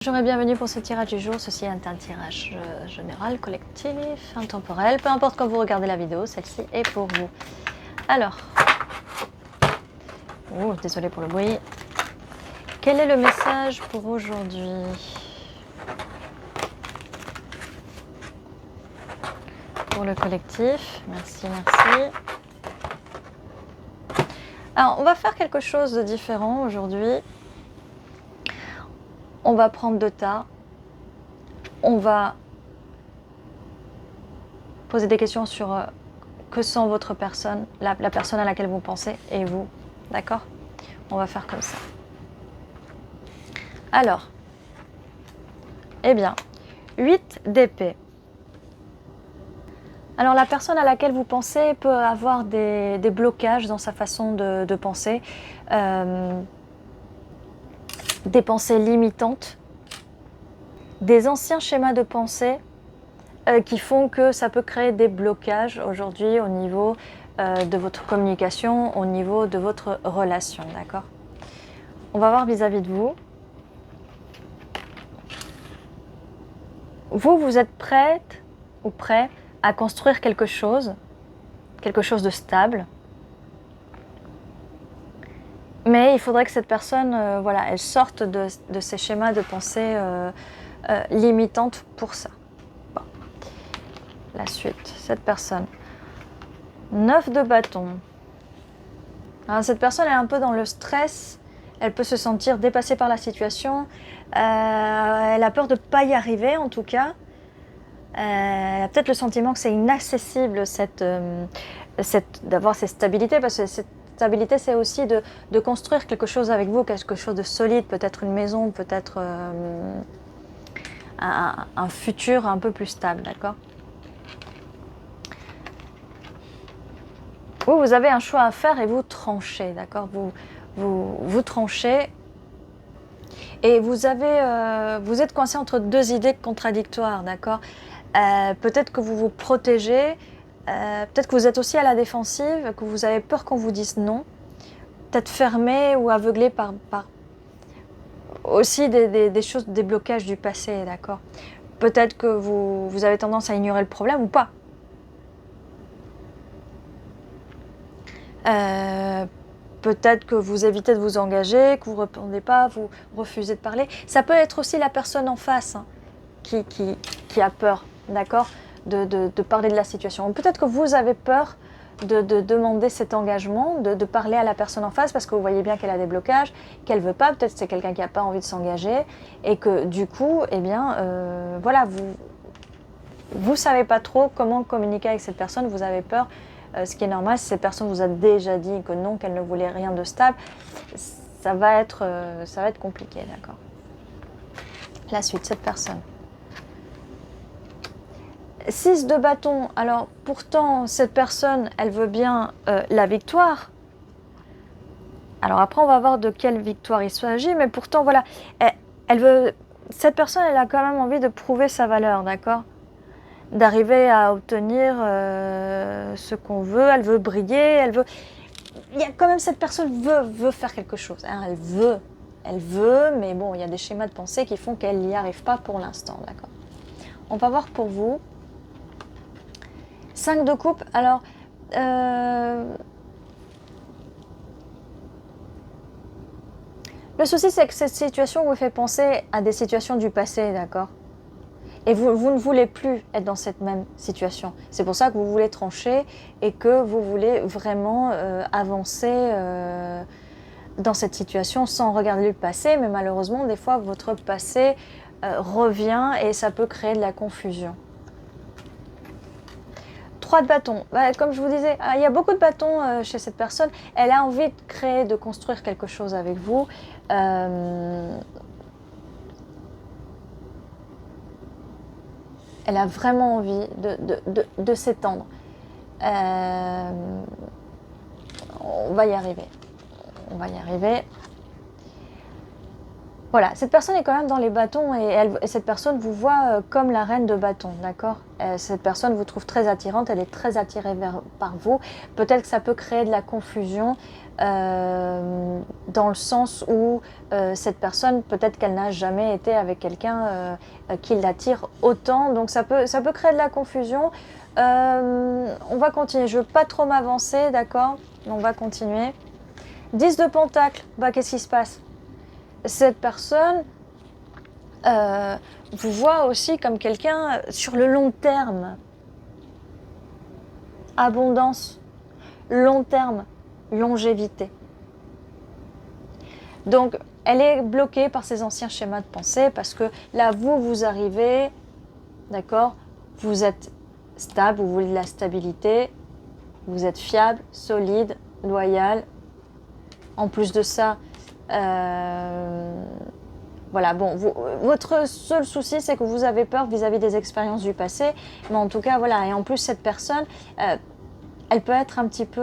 Bonjour et bienvenue pour ce tirage du jour. Ceci est un tirage général, collectif, intemporel. Peu importe quand vous regardez la vidéo, celle-ci est pour vous. Alors, oh, désolé pour le bruit. Quel est le message pour aujourd'hui? Pour le collectif, merci, merci. Alors, on va faire quelque chose de différent aujourd'hui. On va prendre deux tas. On va poser des questions sur que sent votre personne, la personne à laquelle vous pensez et vous. D'accord? On va faire comme ça. Alors, eh bien, 8 d'épée. Alors la personne à laquelle vous pensez peut avoir des blocages dans sa façon de penser, des pensées limitantes, des anciens schémas de pensée qui font que ça peut créer des blocages aujourd'hui au niveau de votre communication, au niveau de votre relation, d'accord? On va voir vis-à-vis de vous. Vous êtes prête ou prêt à construire quelque chose de stable. Mais il faudrait que cette personne, voilà, elle sorte de ces schémas de pensée limitantes pour ça. Bon. La suite, cette personne. 9 de bâton. Alors, cette personne est un peu dans le stress. Elle peut se sentir dépassée par la situation. Elle a peur de ne pas y arriver, en tout cas. Elle a peut-être le sentiment que c'est inaccessible d'avoir cette stabilité, parce que cette stabilité, c'est aussi de construire quelque chose avec vous, quelque chose de solide, peut-être une maison, peut-être un futur un peu plus stable, d'accord? Vous avez un choix à faire et vous tranchez, d'accord? Vous tranchez et vous êtes coincé entre deux idées contradictoires, d'accord? Peut-être que vous vous protégez, peut-être que vous êtes aussi à la défensive, que vous avez peur qu'on vous dise non, peut-être fermé ou aveuglé par aussi des choses, des blocages du passé, d'accord? Peut-être que vous avez tendance à ignorer le problème ou pas. Peut-être que vous évitez de vous engager, que vous ne répondez pas, vous refusez de parler. Ça peut être aussi la personne en face hein, qui a peur, d'accord, de parler de la situation. Peut-être que vous avez peur de demander cet engagement, de parler à la personne en face parce que vous voyez bien qu'elle a des blocages, qu'elle ne veut pas, peut-être que c'est quelqu'un qui n'a pas envie de s'engager et que du coup, eh bien, voilà, vous ne savez pas trop comment communiquer avec cette personne, vous avez peur. Ce qui est normal, si cette personne vous a déjà dit que non, qu'elle ne voulait rien de stable, ça va être compliqué, d'accord? La suite, cette personne. 6 de bâton. Alors, pourtant, cette personne, elle veut bien la victoire. Alors après, on va voir de quelle victoire il s'agit, mais pourtant, voilà, cette personne, elle a quand même envie de prouver sa valeur, d'accord? D'arriver à obtenir ce qu'on veut, elle veut briller, elle veut... Il y a quand même cette personne veut faire quelque chose, hein, elle veut, mais bon, il y a des schémas de pensée qui font qu'elle n'y arrive pas pour l'instant, d'accord? On va voir pour vous. 5 de coupe, alors... le souci, c'est que cette situation vous fait penser à des situations du passé, d'accord? Et vous ne voulez plus être dans cette même situation. C'est pour ça que vous voulez trancher et que vous voulez vraiment avancer dans cette situation sans regarder le passé. Mais malheureusement, des fois, votre passé revient et ça peut créer de la confusion. 3 de bâtons. Comme je vous disais, il y a beaucoup de bâtons chez cette personne. Elle a envie de créer, de construire quelque chose avec vous. Elle a vraiment envie de s'étendre. On va y arriver. On va y arriver. Voilà, cette personne est quand même dans les bâtons et cette personne vous voit comme la reine de bâtons, d'accord? Cette personne vous trouve très attirante, elle est très attirée par vous. Peut-être que ça peut créer de la confusion dans le sens où cette personne, peut-être qu'elle n'a jamais été avec quelqu'un qui l'attire autant, donc ça peut créer de la confusion. On va continuer, je ne veux pas trop m'avancer, d'accord? On va continuer. 10 de Pentacle, bah, qu'est-ce qui se passe? Cette personne vous voit aussi comme quelqu'un sur le long terme. Abondance, long terme, longévité. Donc, elle est bloquée par ses anciens schémas de pensée parce que là, vous arrivez, d'accord? Vous êtes stable, vous voulez de la stabilité, vous êtes fiable, solide, loyal. En plus de ça, voilà, bon, votre seul souci, c'est que vous avez peur vis-à-vis des expériences du passé. Mais en tout cas, voilà, et en plus, cette personne, elle peut être un petit peu...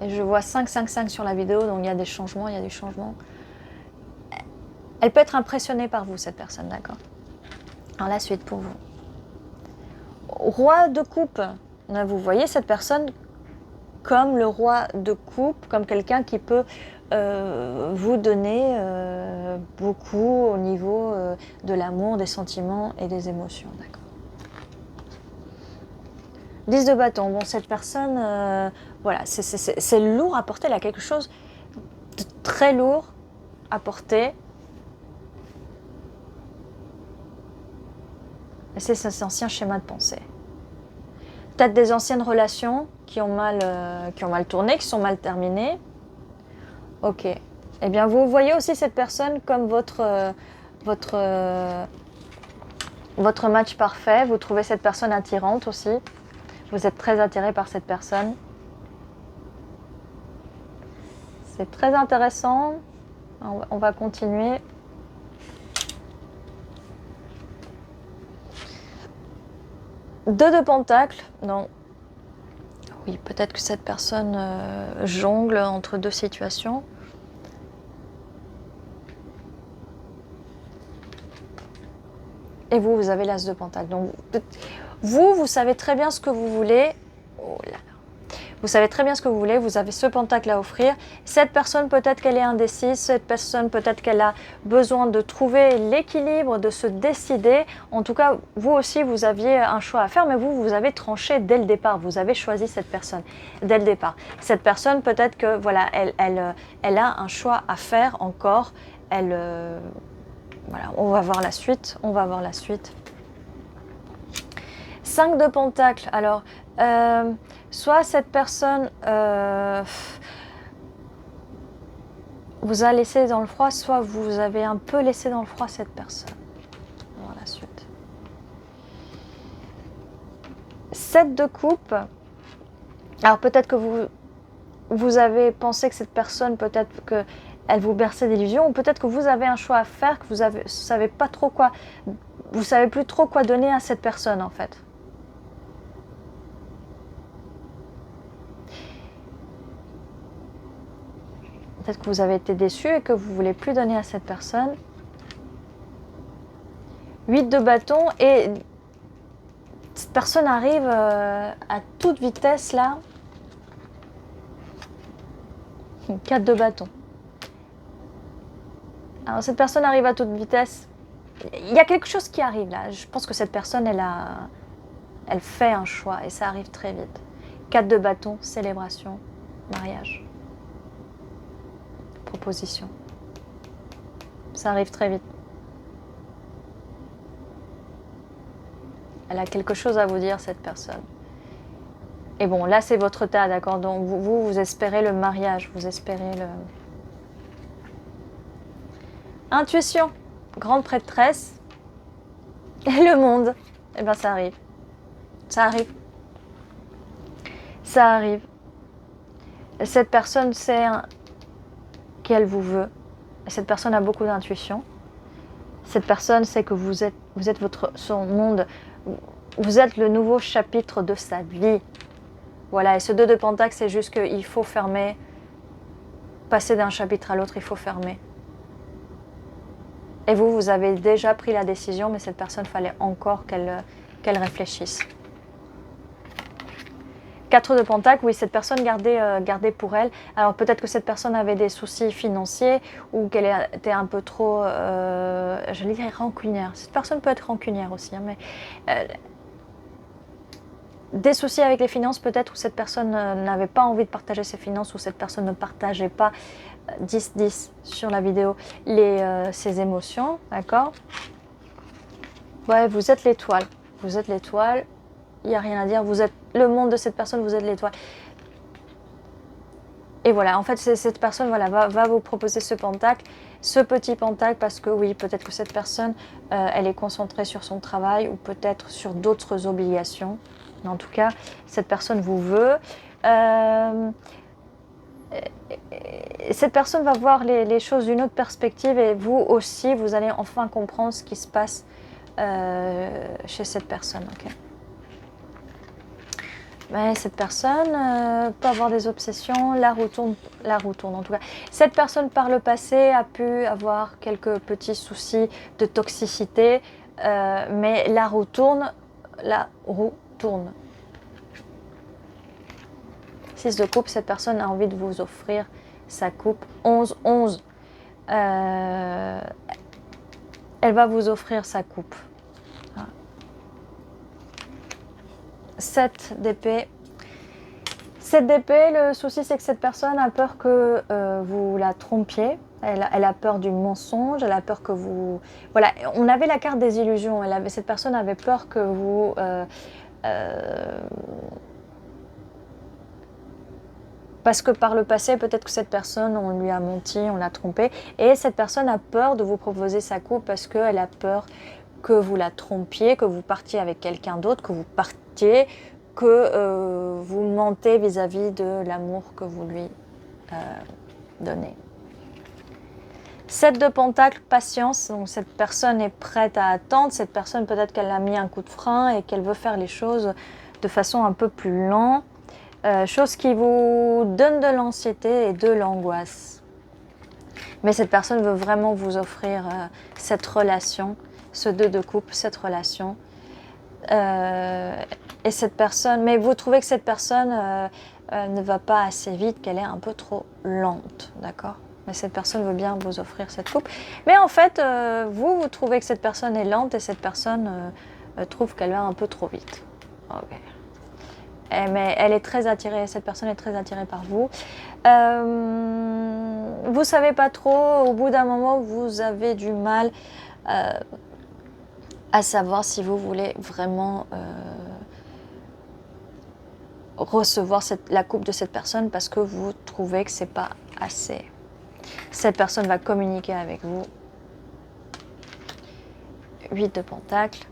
et je vois 5, 5, 5 sur la vidéo, donc il y a des changements, Elle peut être impressionnée par vous, cette personne, d'accord? Alors la suite pour vous. Roi de coupe. Là, vous voyez cette personne comme le roi de coupe, comme quelqu'un qui peut vous donner beaucoup au niveau de l'amour, des sentiments et des émotions, d'accord? 10 de bâton. Bon, cette personne, voilà, c'est lourd à porter. Elle a quelque chose de très lourd à porter. Et c'est cet ancien schéma de pensée. Peut-être des anciennes relations qui ont mal tourné, qui sont mal terminées. Ok. Eh bien, vous voyez aussi cette personne comme votre match parfait. Vous trouvez cette personne attirante aussi. Vous êtes très attiré par cette personne. C'est très intéressant. On va continuer. Deux de Pentacle. Non. Oui, peut-être que cette personne jongle entre deux situations. Et vous avez l'As de Pentacle. Donc, vous savez très bien ce que vous voulez. Oh là là. Vous savez très bien ce que vous voulez. Vous avez ce pentacle à offrir. Cette personne, peut-être qu'elle est indécise. Cette personne, peut-être qu'elle a besoin de trouver l'équilibre, de se décider. En tout cas, vous aussi, vous aviez un choix à faire, mais vous avez tranché dès le départ. Vous avez choisi cette personne dès le départ. Cette personne, peut-être que voilà, elle a un choix à faire encore. Voilà, on va voir la suite. 5 de Pentacle. Alors, soit cette personne vous a laissé dans le froid, soit vous avez un peu laissé dans le froid cette personne. On va voir la suite. 7 de coupe. Alors, peut-être que vous avez pensé que cette personne, peut-être qu'elle vous berçait d'illusions, ou peut-être que vous avez un choix à faire, que vous savez plus trop quoi donner à cette personne, en fait. Peut-être que vous avez été déçu et que vous ne voulez plus donner à cette personne. 8 de bâton et cette personne arrive à toute vitesse là. 4 de bâton. Alors cette personne arrive à toute vitesse. Il y a quelque chose qui arrive là. Je pense que cette personne, elle fait un choix et ça arrive très vite. 4 de bâton, célébration, mariage. Proposition. Ça arrive très vite. Elle a quelque chose à vous dire, cette personne. Et bon, là, c'est votre tas, d'accord? Donc, vous espérez le mariage, vous espérez le... Intuition, grande prêtresse. Et le monde. Eh bien, ça arrive. Ça arrive. Ça arrive. Cette personne sait qu'elle vous veut. Et cette personne a beaucoup d'intuition. Cette personne sait que vous êtes son monde. Vous êtes le nouveau chapitre de sa vie. Voilà, et ce 2 de Pentacle, c'est juste qu'il faut fermer. Passer d'un chapitre à l'autre, il faut fermer. Et vous avez déjà pris la décision, mais cette personne, il fallait encore qu'elle réfléchisse. 4 de Pentacle, oui, cette personne gardait pour elle. Alors peut-être que cette personne avait des soucis financiers ou qu'elle était un peu trop, je dirais rancunière. Cette personne peut être rancunière aussi, hein, mais des soucis avec les finances peut-être, où cette personne n'avait pas envie de partager ses finances, ou cette personne ne partageait pas 10-10 sur la vidéo ses émotions, d'accord? Ouais, vous êtes l'étoile. Vous êtes l'étoile. Il n'y a rien à dire. Vous êtes le monde de cette personne, vous êtes l'étoile. Et voilà, en fait, cette personne voilà, va vous proposer ce pentacle, ce petit pentacle, parce que oui, peut-être que cette personne, elle est concentrée sur son travail ou peut-être sur d'autres obligations. Mais en tout cas, cette personne vous veut. Cette personne va voir les choses d'une autre perspective, et vous aussi, vous allez enfin comprendre ce qui se passe chez cette personne. Okay. Mais cette personne peut avoir des obsessions, la roue tourne en tout cas. Cette personne par le passé a pu avoir quelques petits soucis de toxicité, mais la roue tourne. 6 de coupe, cette personne a envie de vous offrir sa coupe. 11. Elle va vous offrir sa coupe. 7 d'épée. 7 d'épée, le souci c'est que cette personne a peur que vous la trompiez. Elle a peur du mensonge, elle a peur que vous... Voilà, on avait la carte des illusions. Cette personne avait peur que vous... Parce que par le passé, peut-être que cette personne, on lui a menti, on l'a trompé. Et cette personne a peur de vous proposer sa coupe parce qu'elle a peur que vous la trompiez, que vous partiez avec quelqu'un d'autre, que vous partiez, que vous mentez vis-à-vis de l'amour que vous lui donnez. 7 de Pentacle, patience. Donc cette personne est prête à attendre. Cette personne, peut-être qu'elle a mis un coup de frein et qu'elle veut faire les choses de façon un peu plus lente. Chose qui vous donne de l'anxiété et de l'angoisse. Mais cette personne veut vraiment vous offrir cette relation, ce 2 de coupe, cette relation. Et cette personne, mais vous trouvez que cette personne ne va pas assez vite, qu'elle est un peu trop lente, d'accord? Mais cette personne veut bien vous offrir cette coupe. Mais en fait, vous trouvez que cette personne est lente et cette personne trouve qu'elle va un peu trop vite. Ok. Mais elle est très attirée, cette personne est très attirée par vous. Vous savez pas trop, au bout d'un moment, vous avez du mal à savoir si vous voulez vraiment recevoir la coupe de cette personne, parce que vous trouvez que c'est pas assez. Cette personne va communiquer avec vous. 8 de Pentacle.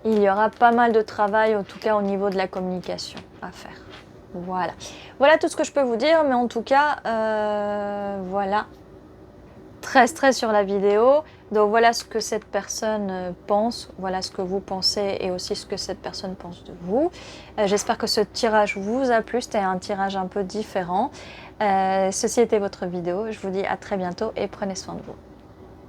Il y aura pas mal de travail, en tout cas au niveau de la communication à faire. Voilà. Voilà tout ce que je peux vous dire, mais en tout cas, voilà. Très stress sur la vidéo. Donc voilà ce que cette personne pense, voilà ce que vous pensez et aussi ce que cette personne pense de vous. J'espère que ce tirage vous a plu, c'était un tirage un peu différent. Ceci était votre vidéo, je vous dis à très bientôt et prenez soin de vous.